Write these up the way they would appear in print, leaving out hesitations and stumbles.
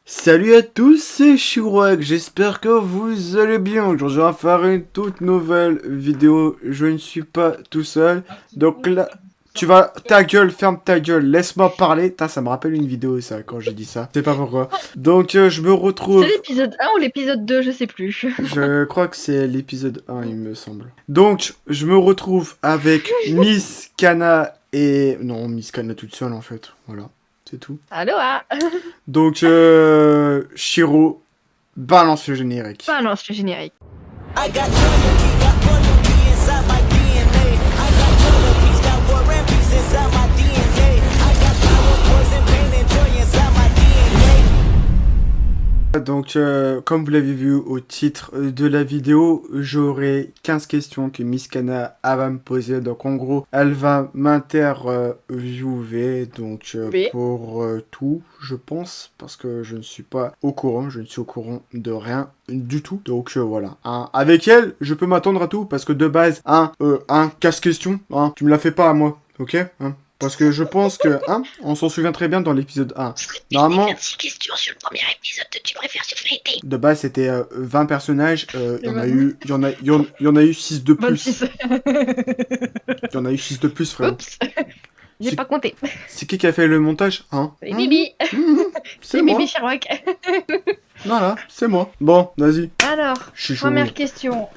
Salut à tous, c'est Chirouac, j'espère que vous allez bien. Aujourd'hui, on va faire une toute nouvelle vidéo. Je ne suis pas tout seul. Donc là, tu vas... Ta gueule, ferme ta gueule, laisse-moi parler. Ça me rappelle une vidéo, ça, quand j'ai dit ça. Je sais pas pourquoi. Donc, je me C'est retrouve... l'épisode 1 ou l'épisode 2, je sais plus. Je crois que c'est l'épisode 1, il me semble. Donc, je me retrouve avec Miss Kana et... Non, Miss Kana toute seule, en fait. Voilà, c'est tout. Aloha. Donc, Shiro, balance le générique. Balance le générique. I got loyalty, got royalty inside my DNA. I got killer beats, got war and peace inside my DNA. I got power, poison, pain and joy inside my DNA. Donc, comme vous l'avez vu au titre de la vidéo, j'aurai 15 questions que Miss Kana va me poser. Donc, en gros, elle va m'interviewer. Donc, Oui. pour tout, je pense, parce que je ne suis pas au courant. Je ne suis au courant de rien du tout. Donc, voilà. Hein, avec elle, je peux m'attendre à tout, parce que de base, casse-question, hein, tu me la fais pas à moi, ok, hein? Parce que je pense que, on s'en souvient très bien dans l'épisode 1. Normalement, 6 questions sur le premier épisode de Tu préfères souffler été. de base, c'était 20 personnages. Il y en a eu, il y en a eu 6 de plus. 26. Il y en a eu 6 de plus, frère. Oups. J'ai C'est pas compté. c'est qui a fait le montage, hein? C'est Bibi. C'est C'est moi. Bibi Sherlock. Voilà, c'est moi. Bon, vas-y. Alors, Je suis chaud. première question.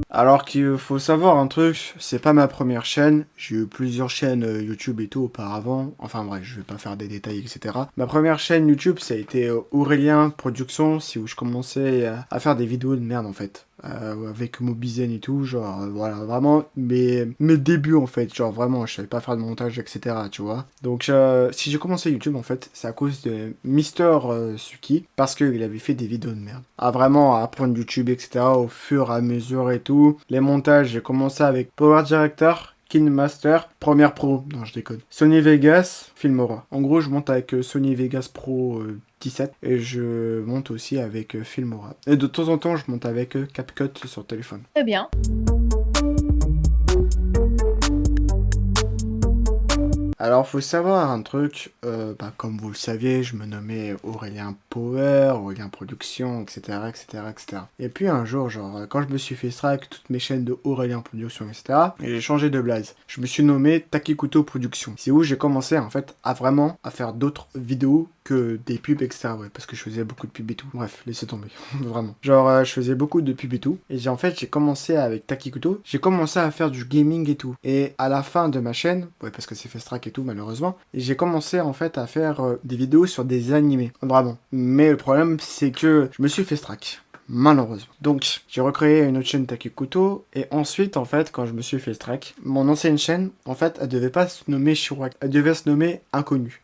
Alors qu'il faut savoir un truc, c'est pas ma première chaîne. J'ai eu plusieurs chaînes YouTube et tout auparavant. Enfin bref, je vais pas faire des détails, etc. Ma première chaîne YouTube, ça a été Aurélien Productions, c'est où je commençais à faire des vidéos de merde en fait. Avec Mobizen et tout, genre voilà, vraiment mes débuts en fait, genre vraiment, je savais pas faire de montage, etc. Tu vois. Donc si j'ai commencé YouTube en fait, c'est à cause de Mister Suki, parce qu'il avait fait des vidéos de merde. À vraiment apprendre YouTube, etc. au fur et à mesure et tout. Les montages, j'ai commencé avec Power Director, KineMaster, Premiere Pro, non je déconne, Sony Vegas, Filmora. En gros, je monte avec Sony Vegas Pro 17 et je monte aussi avec Filmora. Et de temps en temps, je monte avec CapCut sur téléphone. Très bien. Alors, faut savoir un truc, comme vous le saviez, je me nommais Aurélien Power, Aurélien Production, etc., etc., etc. Et puis un jour, genre, quand je me suis fait strike toutes mes chaînes de Aurélien Production, etc., et j'ai changé de blaze. Je me suis nommé Takikuto Production. C'est où j'ai commencé, en fait, à faire d'autres vidéos que des pubs, etc., ouais, parce que je faisais beaucoup de pubs et tout. Bref, laissez tomber, vraiment. Genre, je faisais beaucoup de pubs et tout, et j'ai commencé avec Takikuto, j'ai commencé à faire du gaming et tout. Et à la fin de ma chaîne, ouais, parce que c'est fait strike et tout, malheureusement, et j'ai commencé, en fait, à faire des vidéos sur des animés, vraiment. Mais le problème, c'est que je me suis fait strike. Malheureusement. Donc, j'ai recréé une autre chaîne Takikuto, et ensuite, en fait, quand je me suis fait strike, mon ancienne chaîne, en fait, elle devait pas se nommer Shirak, elle devait se nommer Inconnu.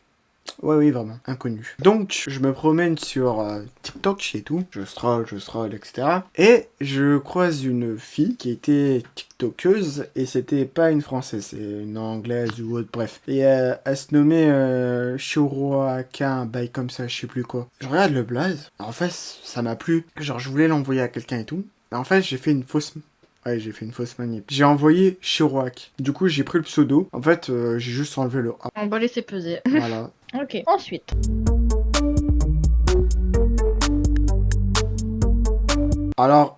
Ouais, oui, vraiment, inconnu. Donc, je me promène sur TikTok et tout, je scroll, etc. Et je croise une fille qui était TikTokeuse, et c'était pas une française, c'est une anglaise ou autre, bref. Et elle se nommait Shiroaka, un bail comme ça, je sais plus quoi. Je regarde le blaze, en fait, ça m'a plu. Genre, je voulais l'envoyer à quelqu'un et tout. Et en fait, j'ai fait une fausse... Ouais, j'ai fait une fausse manip. J'ai envoyé Shiroak. Du coup, j'ai pris le pseudo. En fait, j'ai juste enlevé le A. On va laisser peser. Voilà. Ok. Ensuite. Alors,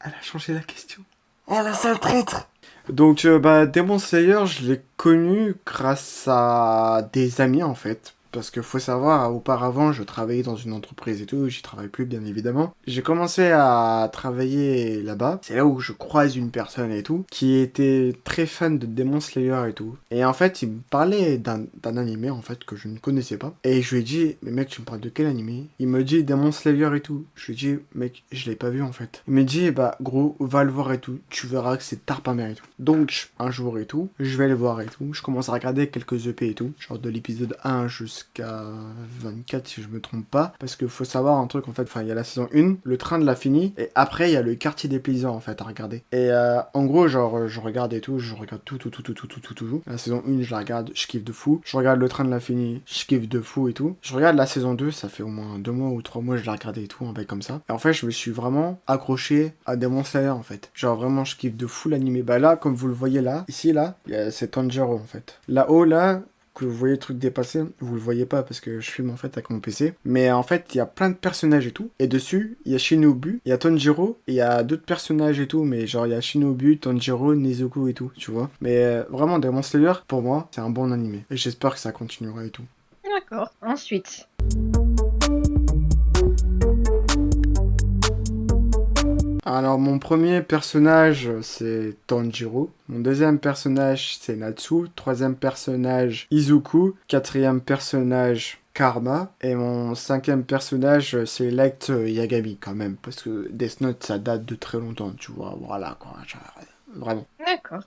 elle a changé la question. Oh la sale traître. Donc, Demon Slayer, je l'ai connu grâce à des amis, en fait. Parce que faut savoir, auparavant, je travaillais dans une entreprise et tout, j'y travaille plus, bien évidemment. J'ai commencé à travailler là-bas. C'est là où je croise une personne et tout, qui était très fan de Demon Slayer et tout. Et en fait, il me parlait d'un animé, en fait, que je ne connaissais pas. Et je lui ai dit, mais mec, tu me parles de quel animé? Il me dit Demon Slayer et tout. Je lui ai dit, mec, je l'ai pas vu, en fait. Il me dit, bah, gros, va le voir et tout. Tu verras que c'est tarpamère et tout. Donc, un jour et tout, je vais le voir et tout. Je commence à regarder quelques EP et tout. Genre de l'épisode 1 jusqu'à jusqu'à 24 si je me trompe pas. Parce qu'il faut savoir un truc en fait, enfin il y a la saison 1, le train de la fini, et après il y a le quartier des paysans en fait à regarder. Et en gros genre je regarde et tout, je regarde tout. La saison 1 je la regarde, je kiffe de fou. Je regarde le train de la fini, je kiffe de fou et tout. Je regarde la saison 2, ça fait au moins 2 mois ou 3 mois je la regardais et tout, un bail comme ça. Et en fait je me suis vraiment accroché à Demon Slayer en fait. Genre vraiment je kiffe de fou l'animé. Bah là comme vous le voyez là, ici là, c'est Tanjiro en fait. Là-haut là, que vous voyez le truc dépasser, vous le voyez pas parce que je filme en fait avec mon PC. Mais en fait, il y a plein de personnages et tout. Et dessus, il y a Shinobu, il y a Tanjiro, et il y a d'autres personnages et tout. Mais genre, il y a Shinobu, Tanjiro, Nezuko et tout, tu vois. Mais vraiment, Demon Slayer, pour moi, c'est un bon animé. Et j'espère que ça continuera et tout. D'accord. Ensuite. Alors, mon premier personnage, c'est Tanjiro. Mon deuxième personnage, c'est Natsu. Troisième personnage, Izuku. Quatrième personnage, Karma. Et mon cinquième personnage, c'est Light Yagami, quand même. Parce que Death Note, ça date de très longtemps, tu vois. Voilà, quoi. Genre, vraiment. D'accord.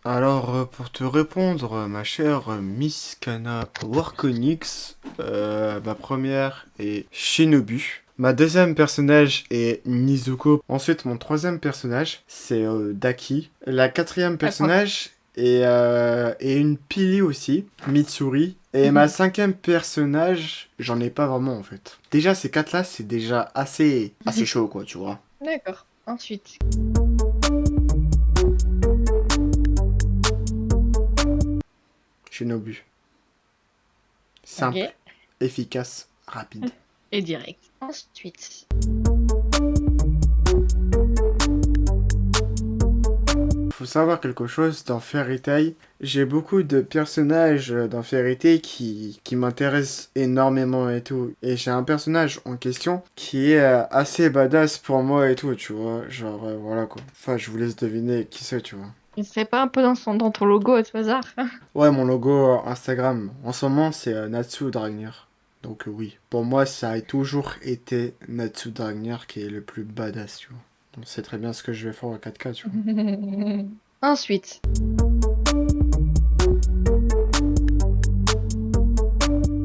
Alors, pour te répondre, ma chère Miss Kana Warkonix, ma première est Shinobu. Ma deuxième personnage est Nizuko. Ensuite, mon troisième personnage, c'est Daki. La quatrième personnage est une pili aussi, Mitsuri. Et ma cinquième personnage, j'en ai pas vraiment en fait. Déjà, ces quatre-là, c'est déjà assez chaud, quoi, tu vois. D'accord. Ensuite. Shinobu. Simple, Ok. efficace, rapide. Et direct. Ensuite. Faut savoir quelque chose dans Fairy Tail. J'ai beaucoup de personnages dans Fairy Tail qui m'intéressent énormément et tout. Et j'ai un personnage en question qui est assez badass pour moi et tout, tu vois. Genre, voilà quoi. Enfin, je vous laisse deviner qui c'est, tu vois. Il serait pas un peu dans ton logo à tout hasard? Ouais, mon logo Instagram, en ce moment, c'est Natsu Dragnir. Donc oui, pour moi, ça a toujours été Natsu Dragnir qui est le plus badass, tu vois. On sait très bien ce que je vais faire en 4K, tu vois. Ensuite.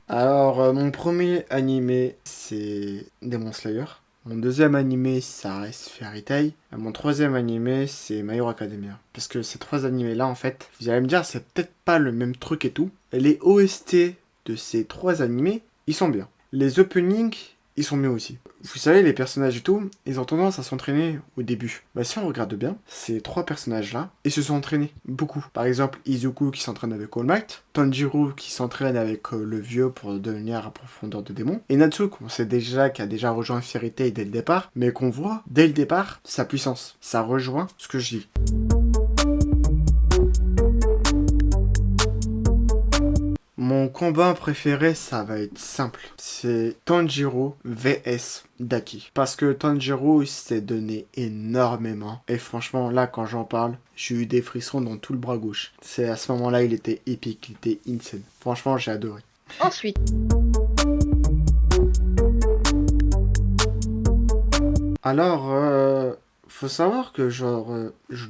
Alors, mon premier animé, c'est Demon Slayer. Mon deuxième animé, ça reste Fairy Tail. Et mon troisième animé, c'est My Hero Academia. Parce que ces trois animés-là, en fait, vous allez me dire, c'est peut-être pas le même truc et tout. Et les OST de ces trois animés, ils sont bien. Les openings, ils sont mieux aussi. Vous savez, les personnages et tout, ils ont tendance à s'entraîner au début. Bah si on regarde bien, ces trois personnages-là, ils se sont entraînés beaucoup. Par exemple, Izuku qui s'entraîne avec All Might, Tanjiro qui s'entraîne avec le vieux pour devenir un profondeur de démon, et Natsu qu'on sait déjà, qui a déjà rejoint Fairy Tail dès le départ, mais qu'on voit dès le départ sa puissance. Ça rejoint ce que je dis. Mon combat préféré, ça va être simple. C'est Tanjiro vs Daki. Parce que Tanjiro, il s'est donné énormément. Et franchement, là, quand j'en parle, j'ai eu des frissons dans tout le bras gauche. C'est à ce moment-là, il était épique, il était insane. Franchement, j'ai adoré. Ensuite. Alors, faut savoir que genre,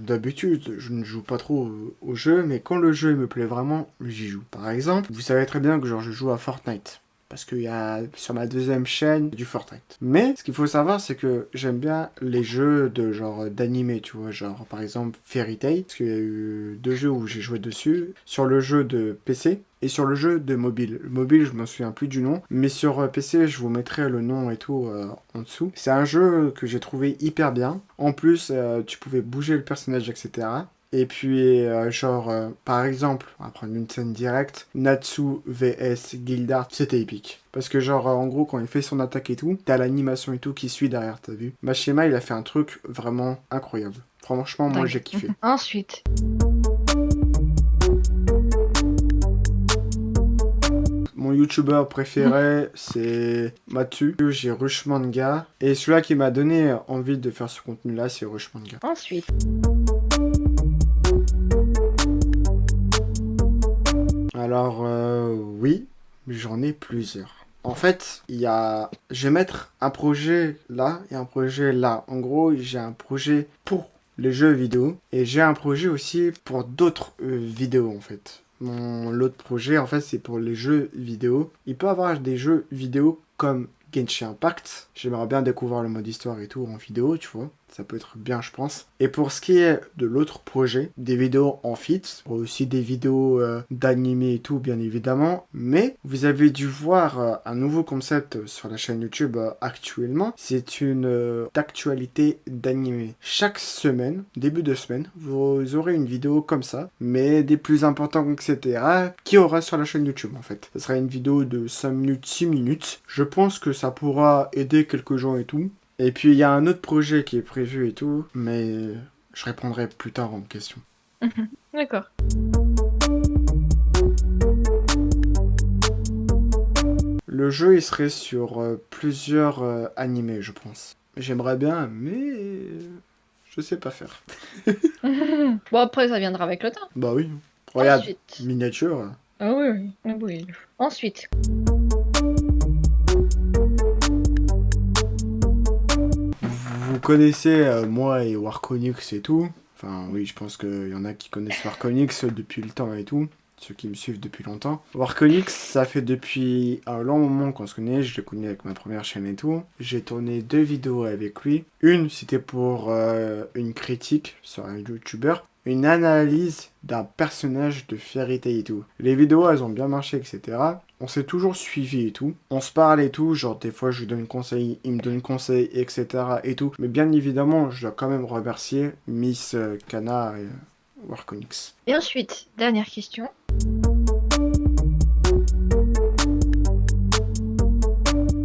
d'habitude, je ne joue pas trop au jeu, mais quand le jeu me plaît vraiment, j'y joue. Par exemple, vous savez très bien que genre, je joue à Fortnite. Parce qu'il y a sur ma deuxième chaîne du Fortnite. Mais ce qu'il faut savoir, c'est que j'aime bien les jeux de genre d'animé, tu vois. Genre par exemple Fairy Tail. Parce qu'il y a eu 2 jeux où j'ai joué dessus. Sur le jeu de PC et sur le jeu de mobile. Le mobile, je m'en souviens plus du nom. Mais sur PC, je vous mettrai le nom et tout en dessous. C'est un jeu que j'ai trouvé hyper bien. En plus, tu pouvais bouger le personnage, etc. Et puis, par exemple, on va prendre une scène directe, Natsu vs Gildart, c'était épique. Parce que en gros, quand il fait son attaque et tout, t'as l'animation et tout qui suit derrière, t'as vu. Mashima, il a fait un truc vraiment incroyable. Franchement, moi, j'ai kiffé. Ensuite. Mon youtubeur préféré, c'est Matsu. J'ai Rush Manga. Et celui-là qui m'a donné envie de faire ce contenu-là, c'est Rush Manga. Ensuite. Alors, oui, j'en ai plusieurs. En fait, je vais mettre un projet là et un projet là. En gros, j'ai un projet pour les jeux vidéo. Et j'ai un projet aussi pour d'autres vidéos en fait. L'autre projet en fait c'est pour les jeux vidéo. Il peut y avoir des jeux vidéo comme Genshin Impact. J'aimerais bien découvrir le mode histoire et tout en vidéo, tu vois. Ça peut être bien, je pense. Et pour ce qui est de l'autre projet, des vidéos en fit, aussi des vidéos d'animé et tout, bien évidemment. Mais vous avez dû voir un nouveau concept sur la chaîne YouTube actuellement. C'est une actualité d'animé. Chaque semaine, début de semaine, vous aurez une vidéo comme ça, mais des plus importants, etc., qui aura sur la chaîne YouTube, en fait. Ce sera une vidéo de 5 minutes, 6 minutes. Je pense que ça pourra aider quelques gens et tout. Et puis il y a un autre projet qui est prévu et tout, mais je répondrai plus tard en question. D'accord. Le jeu il serait sur plusieurs animés, je pense. J'aimerais bien, mais je sais pas faire. Bon, après, ça viendra avec le temps. Bah oui. Regarde, Ensuite. miniature. Ah oui, oui. Ah oui. Ensuite. Vous connaissez moi et Warconix et tout. Enfin oui, je pense qu'il y en a qui connaissent Warconix depuis le temps et tout. Ceux qui me suivent depuis longtemps. Warconix, ça fait depuis un long moment qu'on se connaît. Je le connais avec ma première chaîne et tout. J'ai tourné 2 vidéos avec lui. Une, c'était pour une critique sur un YouTuber. Une analyse d'un personnage de Fairy Tail et tout. Les vidéos, elles ont bien marché, etc. On s'est toujours suivi et tout. On se parle et tout. Genre, des fois, je lui donne conseil, il me donne conseil, etc. et tout. Mais bien évidemment, je dois quand même remercier Miss Kana et Warconix. Et ensuite, dernière question.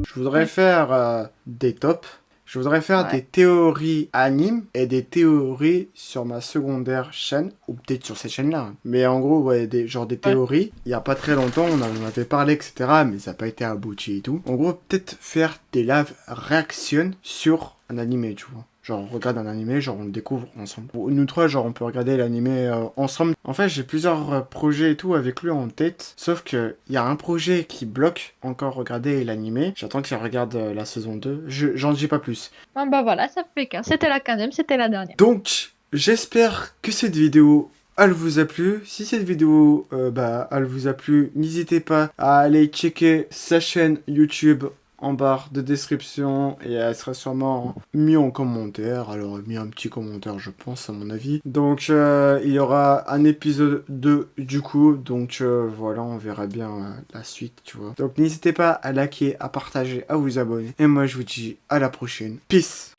Je voudrais faire des tops. Je voudrais faire des théories animes et des théories sur ma secondaire chaîne, ou peut-être sur cette chaîne-là. Mais en gros, ouais, genre des théories. Il y a pas très longtemps, on en avait parlé, etc. Mais ça n'a pas été abouti et tout. En gros, peut-être faire des live reaction sur un animé, tu vois. Genre, on regarde un animé, genre, on le découvre ensemble. Nous trois, genre, on peut regarder l'animé ensemble. En fait, j'ai plusieurs projets et tout avec lui en tête. Sauf que il y a un projet qui bloque encore regarder l'animé. J'attends qu'il regarde la saison 2. J'en dis pas plus. Ah bah voilà, ça fait qu'un. C'était la 15e, c'était la dernière. Donc, j'espère que cette vidéo elle vous a plu. Si cette vidéo elle vous a plu, n'hésitez pas à aller checker sa chaîne YouTube en barre de description et elle sera sûrement mis en commentaire. Alors mis un petit commentaire je pense à mon avis. Donc il y aura un épisode 2 du coup. Donc voilà, on verra bien la suite, tu vois. Donc n'hésitez pas à liker, à partager, à vous abonner. Et moi je vous dis à la prochaine. Peace.